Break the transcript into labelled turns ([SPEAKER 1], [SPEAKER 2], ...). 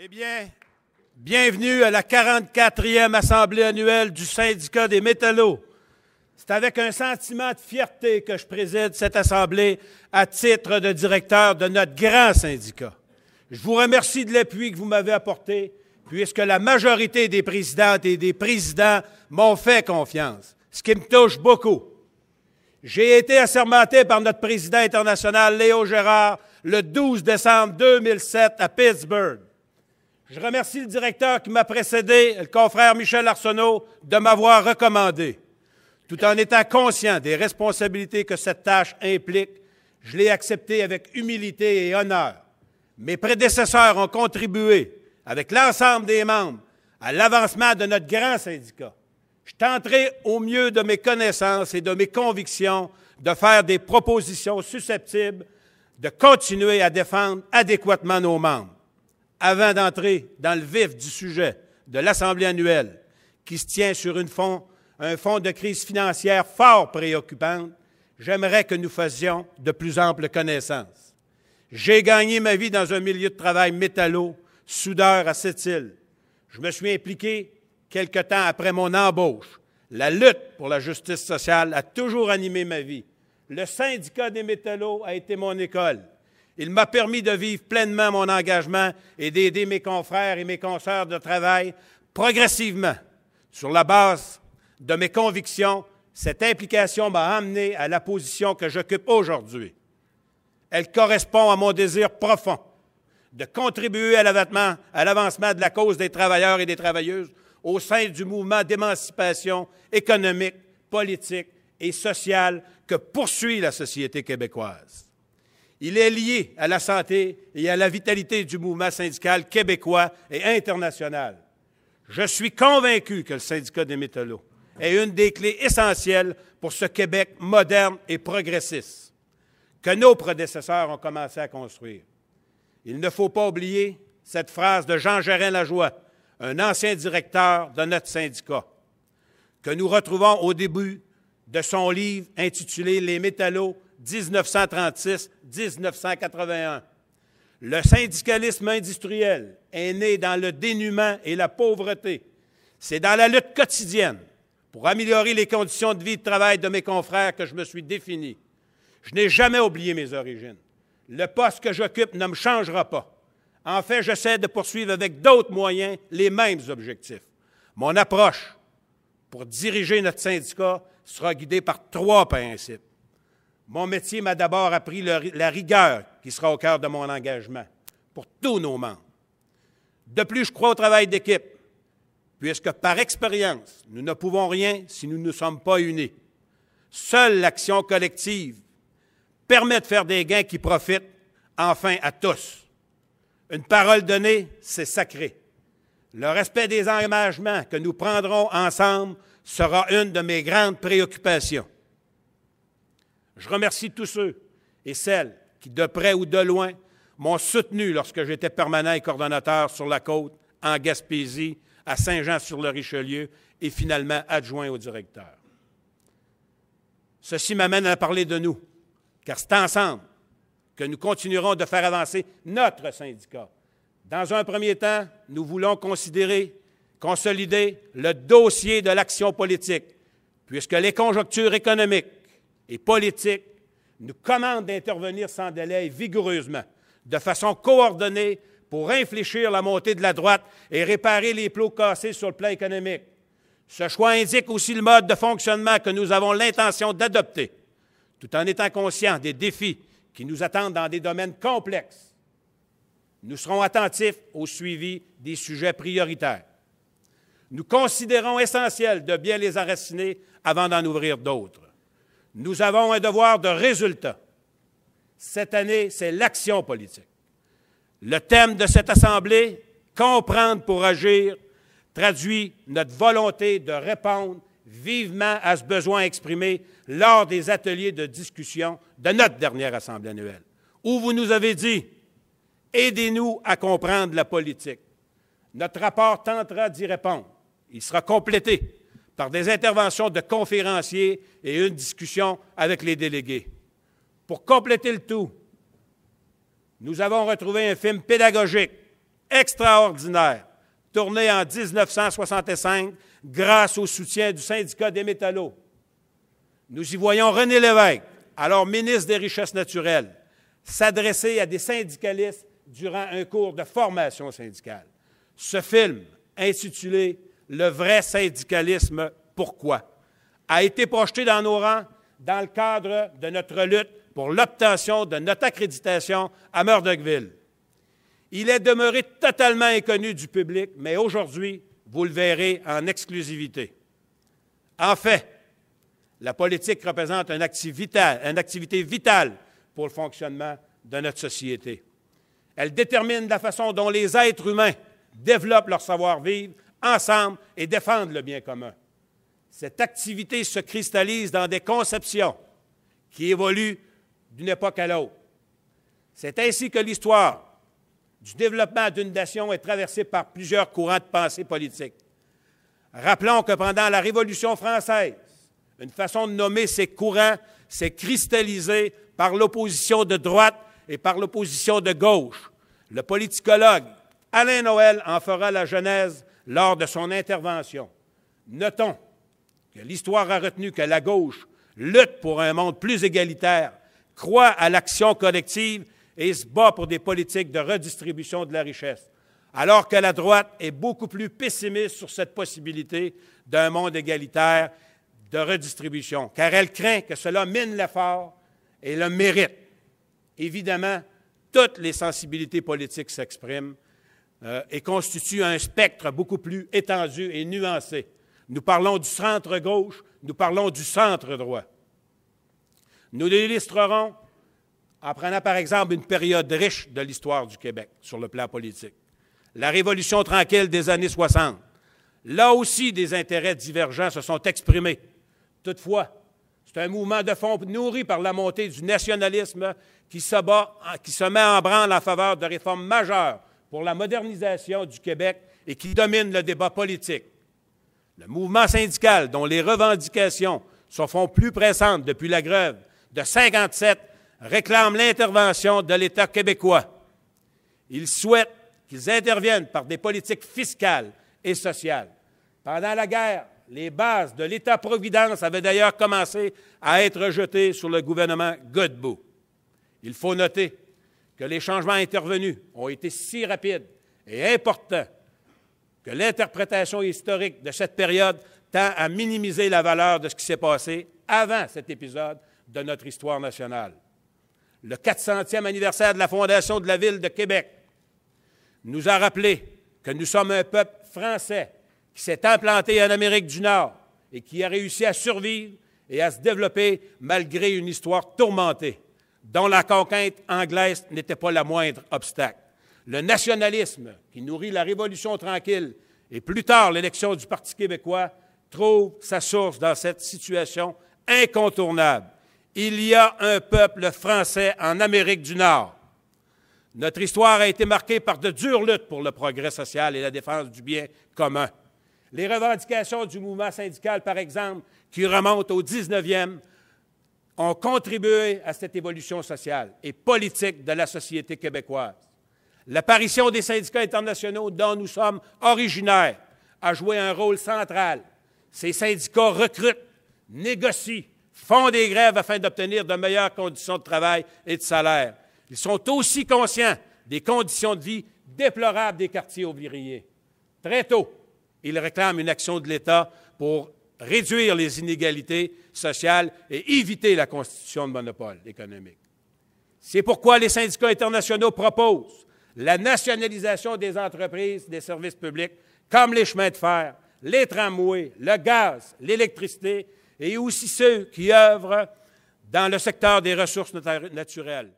[SPEAKER 1] Eh bien, bienvenue à la 44e Assemblée annuelle du syndicat des métallos. C'est avec un sentiment de fierté que je préside cette Assemblée à titre de directeur de notre grand syndicat. Je vous remercie de l'appui que vous m'avez apporté, puisque la majorité des présidentes et des présidents m'ont fait confiance, ce qui me touche beaucoup. J'ai été assermenté par notre président international, Léo Gérard, le 12 décembre 2007 à Pittsburgh. Je remercie le directeur qui m'a précédé, le confrère Michel Arsenault, de m'avoir recommandé. Tout en étant conscient des responsabilités que cette tâche implique, je l'ai accepté avec humilité et honneur. Mes prédécesseurs ont contribué, avec l'ensemble des membres, à l'avancement de notre grand syndicat. Je tenterai au mieux de mes connaissances et de mes convictions de faire des propositions susceptibles de continuer à défendre adéquatement nos membres. Avant d'entrer dans le vif du sujet de l'Assemblée annuelle, qui se tient sur un fond de crise financière fort préoccupante, j'aimerais que nous faisions de plus amples connaissances. J'ai gagné ma vie dans un milieu de travail métallo, soudeur à Sept-Îles. Je me suis impliqué quelque temps après mon embauche. La lutte pour la justice sociale a toujours animé ma vie. Le syndicat des métallos a été mon école. Il m'a permis de vivre pleinement mon engagement et d'aider mes confrères et mes consoeurs de travail progressivement. Sur la base de mes convictions, cette implication m'a amené à la position que j'occupe aujourd'hui. Elle correspond à mon désir profond de contribuer à l'avancement de la cause des travailleurs et des travailleuses au sein du mouvement d'émancipation économique, politique et sociale que poursuit la société québécoise. Il est lié à la santé et à la vitalité du mouvement syndical québécois et international. Je suis convaincu que le syndicat des métallos est une des clés essentielles pour ce Québec moderne et progressiste que nos prédécesseurs ont commencé à construire. Il ne faut pas oublier cette phrase de Jean Gérin-Lajoie, un ancien directeur de notre syndicat, que nous retrouvons au début de son livre intitulé « Les métallos 1936-1981 ». Le syndicalisme industriel est né dans le dénuement et la pauvreté. C'est dans la lutte quotidienne pour améliorer les conditions de vie et de travail de mes confrères que je me suis défini. Je n'ai jamais oublié mes origines. Le poste que j'occupe ne me changera pas. En fait, j'essaie de poursuivre avec d'autres moyens les mêmes objectifs. Mon approche pour diriger notre syndicat sera guidée par 3 principes. Mon métier m'a d'abord appris la rigueur qui sera au cœur de mon engagement pour tous nos membres. De plus, je crois au travail d'équipe, puisque par expérience, nous ne pouvons rien si nous ne sommes pas unis. Seule l'action collective permet de faire des gains qui profitent enfin à tous. Une parole donnée, c'est sacré. Le respect des engagements que nous prendrons ensemble sera une de mes grandes préoccupations. Je remercie tous ceux et celles qui, de près ou de loin, m'ont soutenu lorsque j'étais permanent et coordonnateur sur la côte, en Gaspésie, à Saint-Jean-sur-le-Richelieu et finalement adjoint au directeur. Ceci m'amène à parler de nous, car c'est ensemble que nous continuerons de faire avancer notre syndicat. Dans un premier temps, nous voulons consolider le dossier de l'action politique, puisque les conjonctures économiques et politiques nous commandent d'intervenir sans délai et vigoureusement, de façon coordonnée pour infléchir la montée de la droite et réparer les plots cassés sur le plan économique. Ce choix indique aussi le mode de fonctionnement que nous avons l'intention d'adopter, tout en étant conscients des défis qui nous attendent dans des domaines complexes. Nous serons attentifs au suivi des sujets prioritaires. Nous considérons essentiel de bien les enraciner avant d'en ouvrir d'autres. Nous avons un devoir de résultat. Cette année, c'est l'action politique. Le thème de cette Assemblée, « Comprendre pour agir », traduit notre volonté de répondre vivement à ce besoin exprimé lors des ateliers de discussion de notre dernière Assemblée annuelle, où vous nous avez dit « Aidez-nous à comprendre la politique ». Notre rapport tentera d'y répondre. Il sera complété par des interventions de conférenciers et une discussion avec les délégués. Pour compléter le tout, nous avons retrouvé un film pédagogique extraordinaire tournée en 1965 grâce au soutien du syndicat des métallos. Nous y voyons René Lévesque, alors ministre des Richesses naturelles, s'adresser à des syndicalistes durant un cours de formation syndicale. Ce film, intitulé « Le vrai syndicalisme, pourquoi ?», a été projeté dans nos rangs dans le cadre de notre lutte pour l'obtention de notre accréditation à Murdochville. Il est demeuré totalement inconnu du public, mais aujourd'hui, vous le verrez en exclusivité. En fait, la politique représente une activité vitale pour le fonctionnement de notre société. Elle détermine la façon dont les êtres humains développent leur savoir-vivre ensemble et défendent le bien commun. Cette activité se cristallise dans des conceptions qui évoluent d'une époque à l'autre. C'est ainsi que l'histoire du développement d'une nation est traversée par plusieurs courants de pensée politique. Rappelons que pendant la Révolution française, une façon de nommer ces courants s'est cristallisée par l'opposition de droite et par l'opposition de gauche. Le politicologue Alain Noël en fera la genèse lors de son intervention. Notons que l'histoire a retenu que la gauche lutte pour un monde plus égalitaire, croit à l'action collective et se bat pour des politiques de redistribution de la richesse, alors que la droite est beaucoup plus pessimiste sur cette possibilité d'un monde égalitaire de redistribution, car elle craint que cela mine l'effort et le mérite. Évidemment, toutes les sensibilités politiques s'expriment et constituent un spectre beaucoup plus étendu et nuancé. Nous parlons du centre-gauche, nous parlons du centre-droit. Nous l'illustrerons en prenant par exemple une période riche de l'histoire du Québec sur le plan politique. La Révolution tranquille des années 60. Là aussi, des intérêts divergents se sont exprimés. Toutefois, c'est un mouvement de fond nourri par la montée du nationalisme qui se met en branle en faveur de réformes majeures pour la modernisation du Québec et qui domine le débat politique. Le mouvement syndical, dont les revendications se font plus pressantes depuis la grève de 1957, réclame l'intervention de l'État québécois. Ils souhaitent qu'ils interviennent par des politiques fiscales et sociales. Pendant la guerre, les bases de l'État-providence avaient d'ailleurs commencé à être rejetées sur le gouvernement Godbout. Il faut noter que les changements intervenus ont été si rapides et importants que l'interprétation historique de cette période tend à minimiser la valeur de ce qui s'est passé avant cet épisode de notre histoire nationale. Le 400e anniversaire de la fondation de la Ville de Québec nous a rappelé que nous sommes un peuple français qui s'est implanté en Amérique du Nord et qui a réussi à survivre et à se développer malgré une histoire tourmentée, dont la conquête anglaise n'était pas le moindre obstacle. Le nationalisme qui nourrit la Révolution tranquille et plus tard l'élection du Parti québécois trouve sa source dans cette situation incontournable. Il y a un peuple français en Amérique du Nord. Notre histoire a été marquée par de dures luttes pour le progrès social et la défense du bien commun. Les revendications du mouvement syndical, par exemple, qui remontent au 19e, ont contribué à cette évolution sociale et politique de la société québécoise. L'apparition des syndicats internationaux dont nous sommes originaires a joué un rôle central. Ces syndicats recrutent, négocient, font des grèves afin d'obtenir de meilleures conditions de travail et de salaire. Ils sont aussi conscients des conditions de vie déplorables des quartiers ouvriers. Très tôt, ils réclament une action de l'État pour réduire les inégalités sociales et éviter la constitution de monopoles économiques. C'est pourquoi les syndicats internationaux proposent la nationalisation des entreprises, des services publics, comme les chemins de fer, les tramways, le gaz, l'électricité, et aussi ceux qui œuvrent dans le secteur des ressources naturelles.